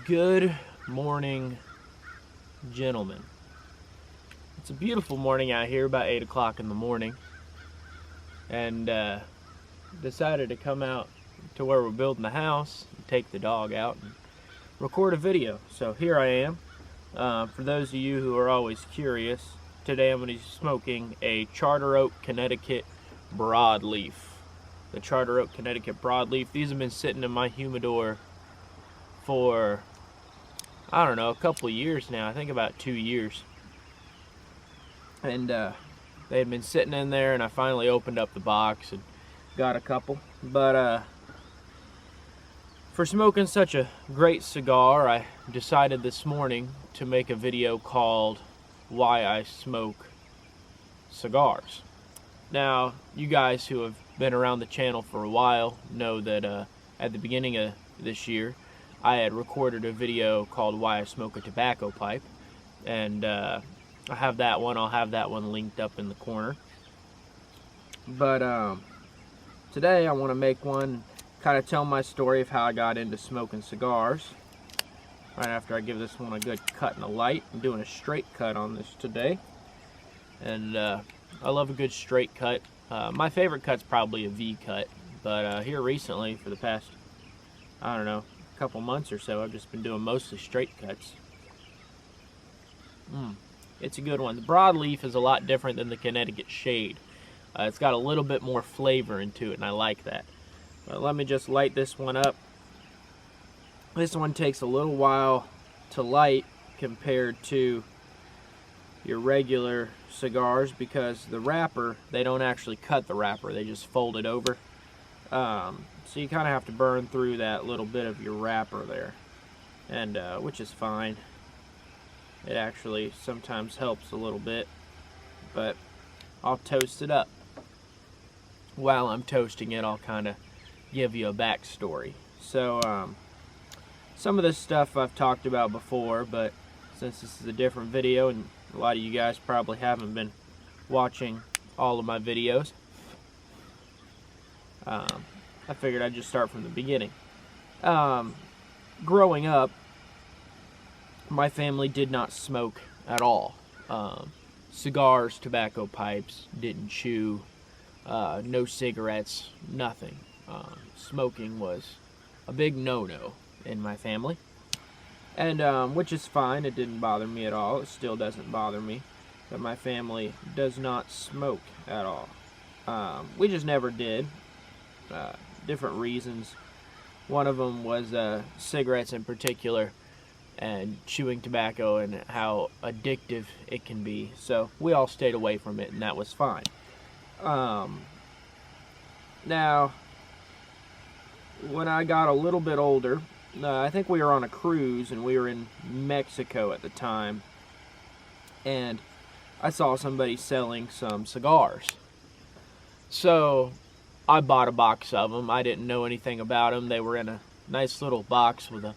Good morning, gentlemen. It's a beautiful morning out here, about 8 o'clock in the morning, and decided to come out to where we're building the house and take the dog out and record a video. So here I am. For those of you who are always curious, today I'm going to be smoking a Charter Oak, Connecticut broadleaf. The Charter Oak, Connecticut broadleaf. These have been sitting in my humidor for, I don't know, a couple of years now. I think about 2 years. And they had been sitting in there, and I finally opened up the box and got a couple. But for smoking such a great cigar, I decided this morning to make a video called Why I Smoke Cigars. Now, you guys who have been around the channel for a while know that at the beginning of this year, I had recorded a video called Why I Smoke a Tobacco Pipe, and I have that one. I'll have that one linked up in the corner. But today I want to make one, kind of tell my story of how I got into smoking cigars. Right after I give this one a good cut in the light. I'm doing a straight cut on this today, and I love a good straight cut. My favorite cut's probably a V cut, but here recently, for the past, I don't know, couple months or so, I've just been doing mostly straight cuts. It's a good one. The broadleaf is a lot different than the Connecticut shade. It's got a little bit more flavor into it, and I like that. But let me just light this one up. This one takes a little while to light compared to your regular cigars, because the wrapper, they don't actually cut the wrapper, they just fold it over. So you kind of have to burn through that little bit of your wrapper there, and which is fine. It actually sometimes helps a little bit, but I'll toast it up. While I'm toasting it, I'll kind of give you a backstory. So some of this stuff I've talked about before, but since this is a different video and a lot of you guys probably haven't been watching all of my videos, I figured I'd just start from the beginning. Growing up, my family did not smoke at all. Cigars, tobacco pipes, didn't chew, no cigarettes, nothing. Smoking was a big no-no in my family, and which is fine. It didn't bother me at all. It still doesn't bother me that my family does not smoke at all. We just never did. Different reasons. One of them was cigarettes in particular, and chewing tobacco and how addictive it can be. So we all stayed away from it, and that was fine. Now, when I got a little bit older, I think we were on a cruise, and we were in Mexico at the time, and I saw somebody selling some cigars. So I bought a box of them. I didn't know anything about them. They were in a nice little box with a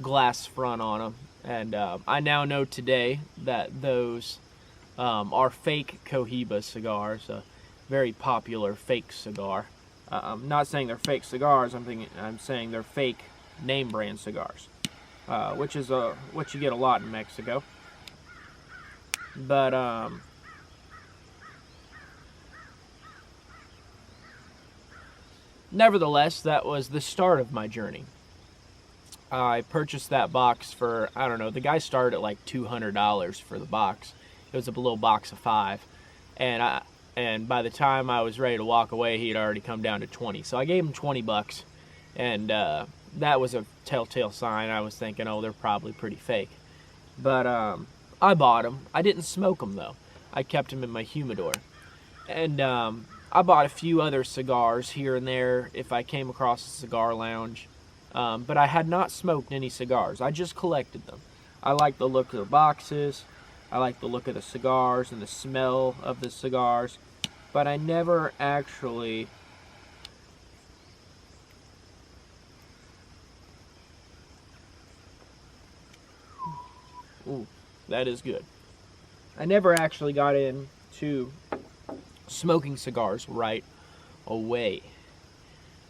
glass front on them. And I now know today that those are fake Cohiba cigars, a very popular fake cigar. I'm not saying they're fake cigars. I'm saying they're fake name brand cigars, which is what you get a lot in Mexico. But nevertheless, that was the start of my journey. I purchased that box for, I don't know, the guy started at like $200 for the box. It was a little box of 5. And by the time I was ready to walk away, he had already come down to 20. So I gave him 20 bucks. And that was a telltale sign. I was thinking, oh, they're probably pretty fake. But I bought them. I didn't smoke them, though. I kept them in my humidor. And I bought a few other cigars here and there if I came across a cigar lounge. But I had not smoked any cigars. I just collected them. I like the look of the boxes. I like the look of the cigars and the smell of the cigars. But I never actually... Ooh, that is good. I never actually got into smoking cigars right away.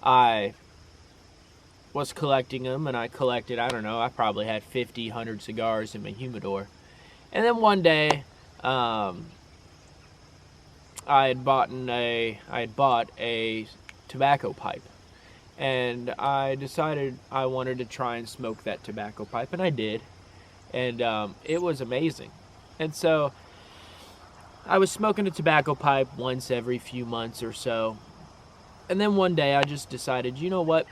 I was collecting them, and I collected, I don't know, I probably had 50, 100 cigars in my humidor. And then one day, I had bought a tobacco pipe, and I decided I wanted to try and smoke that tobacco pipe, and I did, and it was amazing. And so I was smoking a tobacco pipe once every few months or so, and then one day I just decided, you know what,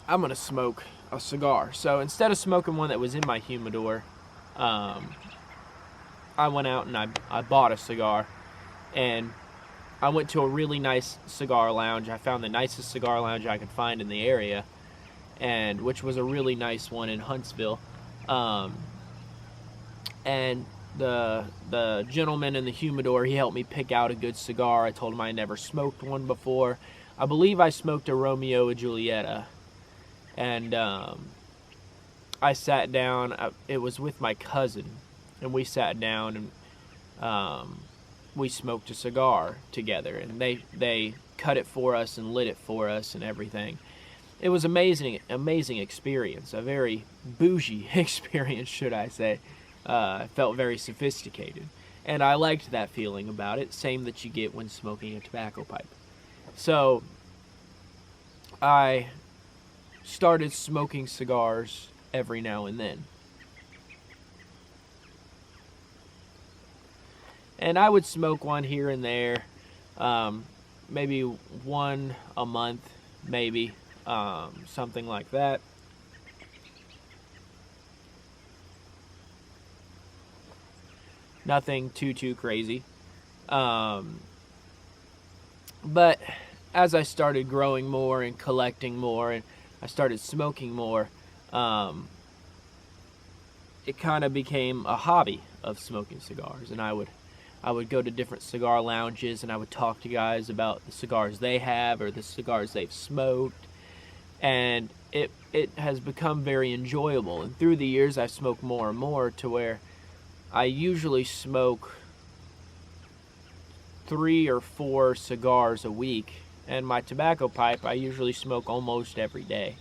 I'm gonna smoke a cigar. So instead of smoking one that was in my humidor, I went out and I bought a cigar, and I went to a really nice cigar lounge. I found the nicest cigar lounge I could find in the area, and which was a really nice one in Huntsville. And the gentleman in the humidor, he helped me pick out a good cigar. I told him I never smoked one before. I believe I smoked a Romeo and Julieta, and I sat down. It was with my cousin, and we sat down and we smoked a cigar together, and they cut it for us and lit it for us and everything. It was amazing experience, a very bougie experience, should I say. I felt very sophisticated, and I liked that feeling about it, same that you get when smoking a tobacco pipe. So I started smoking cigars every now and then. And I would smoke one here and there, maybe one a month, maybe, something like that. Nothing too crazy. But as I started growing more and collecting more, and I started smoking more, it kind of became a hobby of smoking cigars. And I would go to different cigar lounges, and I would talk to guys about the cigars they have or the cigars they've smoked, and it has become very enjoyable. And through the years, I've smoked more and more to where I usually smoke 3 or 4 cigars a week, and my tobacco pipe I usually smoke almost every day.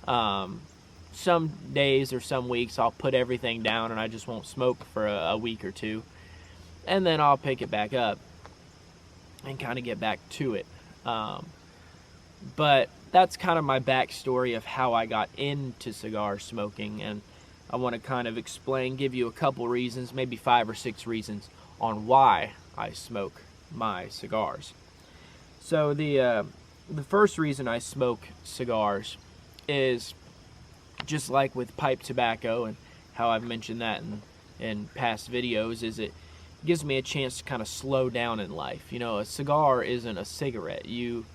Some days or some weeks I'll put everything down and I just won't smoke for a week or two, and then I'll pick it back up and kind of get back to it. But that's kind of my backstory of how I got into cigar smoking, and I want to kind of give you a couple reasons, maybe 5 or 6 reasons on why I smoke my cigars. So the first reason I smoke cigars is just like with pipe tobacco, and how I've mentioned that in past videos, is it gives me a chance to kind of slow down in life. You know, a cigar isn't a cigarette. You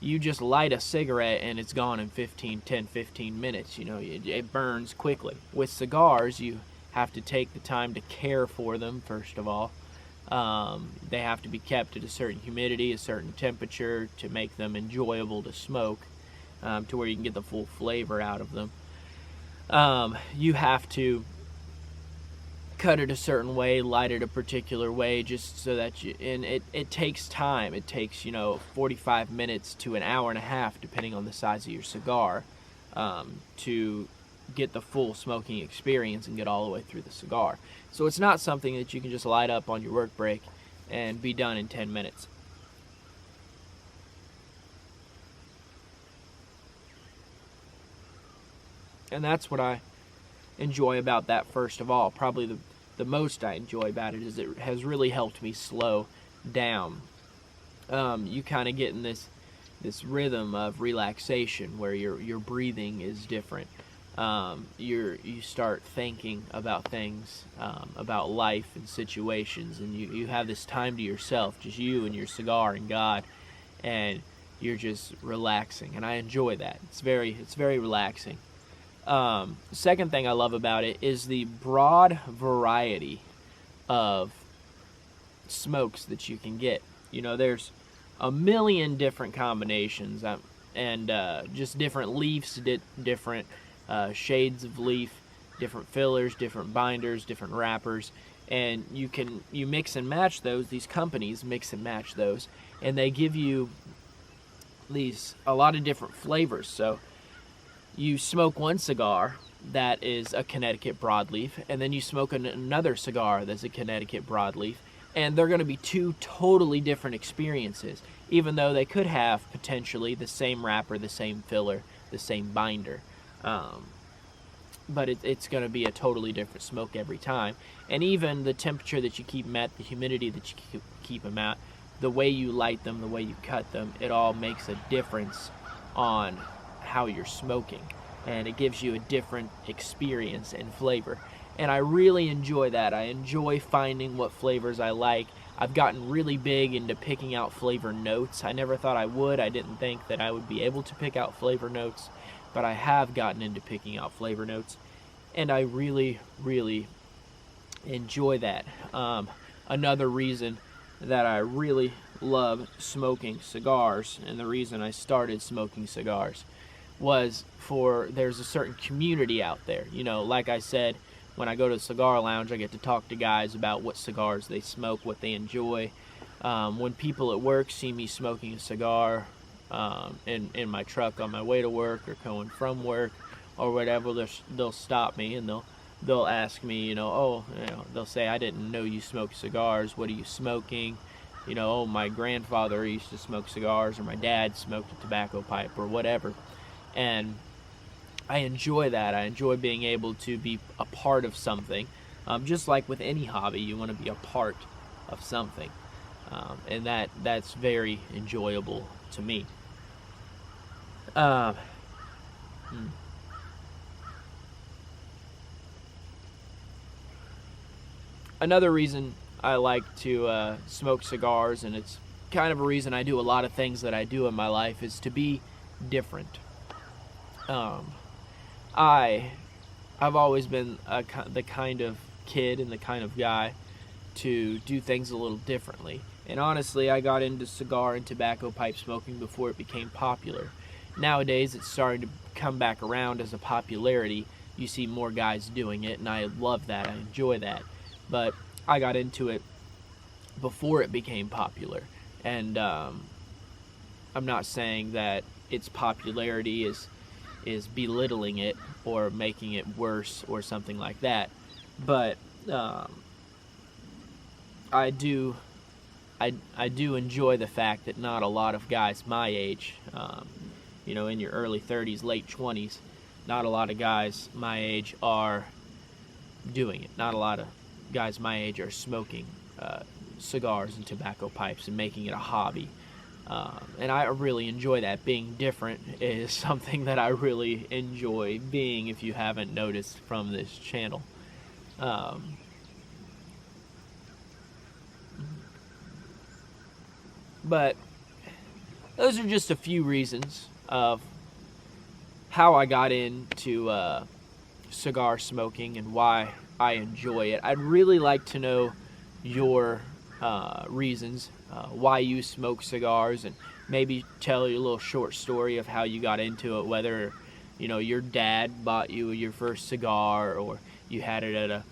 just light a cigarette and it's gone in 10, 15 minutes. You know, it burns quickly. With cigars, you have to take the time to care for them, first of all. They have to be kept at a certain humidity, a certain temperature to make them enjoyable to smoke, to where you can get the full flavor out of them. You have to cut it a certain way, light it a particular way, just so that it takes time. It takes, 45 minutes to an hour and a half, depending on the size of your cigar, to get the full smoking experience and get all the way through the cigar. So it's not something that you can just light up on your work break and be done in 10 minutes. And that's what I enjoy about that, first of all. Probably the most I enjoy about it is it has really helped me slow down. You kind of get in this rhythm of relaxation where your breathing is different. You start thinking about things, about life and situations, and you have this time to yourself, just you and your cigar and God, and you're just relaxing, and I enjoy that. It's very relaxing. Second thing I love about it is the broad variety of smokes that you can get. You know, there's a million different combinations, and just different leaves, different shades of leaf, different fillers, different binders, different wrappers, and you mix and match those. These companies mix and match those, and they give you a lot of different flavors. So you smoke one cigar that is a Connecticut broadleaf, and then you smoke another cigar that's a Connecticut broadleaf, and they're going to be two totally different experiences, even though they could have potentially the same wrapper, the same filler, the same binder. But it's going to be a totally different smoke every time. And even the temperature that you keep them at, the humidity that you keep them at, the way you light them, the way you cut them, it all makes a difference on how you're smoking. And it gives you a different experience and flavor. And I really enjoy that. I enjoy finding what flavors I like. I've gotten really big into picking out flavor notes. I never thought I would. I didn't think that I would be able to pick out flavor notes, but I have gotten into picking out flavor notes, and I really, really enjoy that. Another reason that I really love smoking cigars, and the reason I started smoking cigars, was there's a certain community out there. You know, like I said, when I go to the cigar lounge, I get to talk to guys about what cigars they smoke, what they enjoy. When people at work see me smoking a cigar in my truck on my way to work or going from work or whatever, they'll stop me and they'll ask me, they'll say, "I didn't know you smoked cigars. What are you smoking?" "Oh, my grandfather used to smoke cigars," or "my dad smoked a tobacco pipe," or whatever. And I enjoy that. I enjoy being able to be a part of something. Just like with any hobby, you want to be a part of something. And that's very enjoyable to me. Another reason I like to smoke cigars, and it's kind of a reason I do a lot of things that I do in my life, is to be different. I've always been the kind of kid and the kind of guy to do things a little differently. And honestly, I got into cigar and tobacco pipe smoking before it became popular. Nowadays, it's starting to come back around as a popularity. You see more guys doing it, and I love that. I enjoy that. But I got into it before it became popular. And I'm not saying that its popularity is belittling it or making it worse or something like that, but I do enjoy the fact that not a lot of guys my age, in your early 30s, late 20s, not a lot of guys my age are doing it. Not a lot of guys my age are smoking cigars and tobacco pipes and making it a hobby. And I really enjoy that. Being different is something that I really enjoy being, if you haven't noticed from this channel. But those are just a few reasons of how I got into cigar smoking and why I enjoy it. I'd really like to know your reasons why you smoke cigars, and maybe tell you a little short story of how you got into it, whether your dad bought you your first cigar, or you had it at a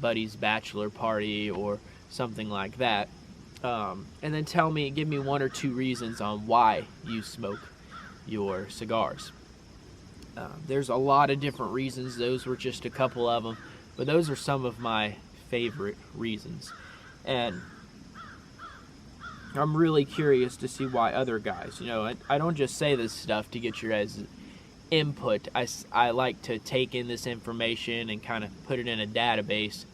buddy's bachelor party or something like that. And then give me one or two reasons on why you smoke your cigars. There's a lot of different reasons. Those were just a couple of them, but those are some of my favorite reasons. And I'm really curious to see why other guys, I don't just say this stuff to get your guys' input. I like to take in this information and kind of put it in a database,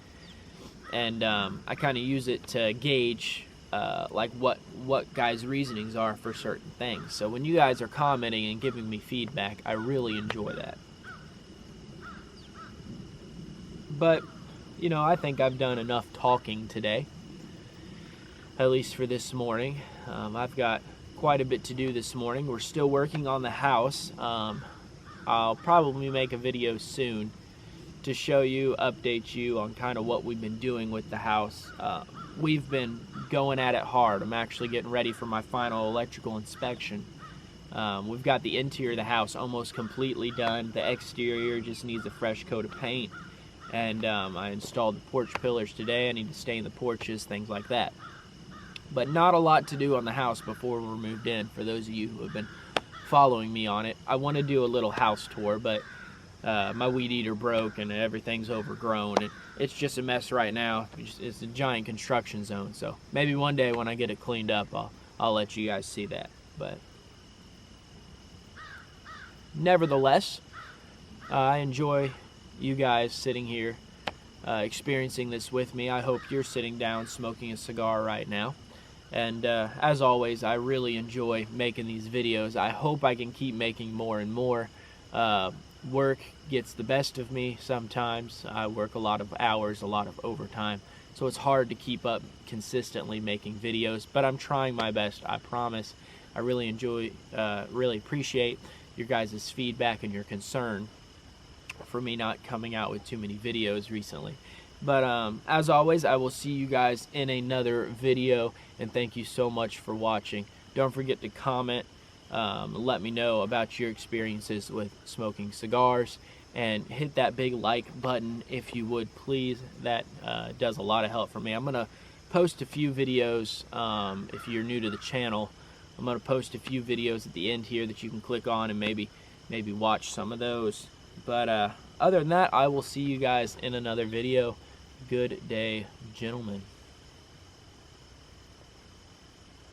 and I kind of use it to gauge what guys' reasonings are for certain things. So when you guys are commenting and giving me feedback, I really enjoy that. But, I think I've done enough talking today, at least for this morning. I've got quite a bit to do this morning. We're still working on the house. I'll probably make a video soon to show you, update you on kind of what we've been doing with the house. We've been going at it hard. I'm actually getting ready for my final electrical inspection. We've got the interior of the house almost completely done. The exterior just needs a fresh coat of paint. And I installed the porch pillars today. I need to stain the porches, things like that. But not a lot to do on the house before we're moved in. For those of you who have been following me on it. I want to do a little house tour, but my weed eater broke and everything's overgrown, and it's just a mess right now. It's a giant construction zone, so maybe one day when I get it cleaned up, I'll let you guys see that. But nevertheless, I enjoy you guys sitting here experiencing this with me. I hope you're sitting down smoking a cigar right now. And as always, I really enjoy making these videos. I hope I can keep making more and more. Work gets the best of me sometimes. I work a lot of hours, a lot of overtime, so it's hard to keep up consistently making videos, but I'm trying my best, I promise. I really really appreciate your guys' feedback and your concern for me not coming out with too many videos recently. But as always, I will see you guys in another video, and thank you so much for watching. Don't forget to comment, let me know about your experiences with smoking cigars, and hit that big like button if you would, please. That does a lot of help for me. I'm gonna post a few videos. If you're new to the channel, I'm gonna post a few videos at the end here that you can click on and maybe watch some of those. But other than that, I will see you guys in another video. Good day, gentlemen.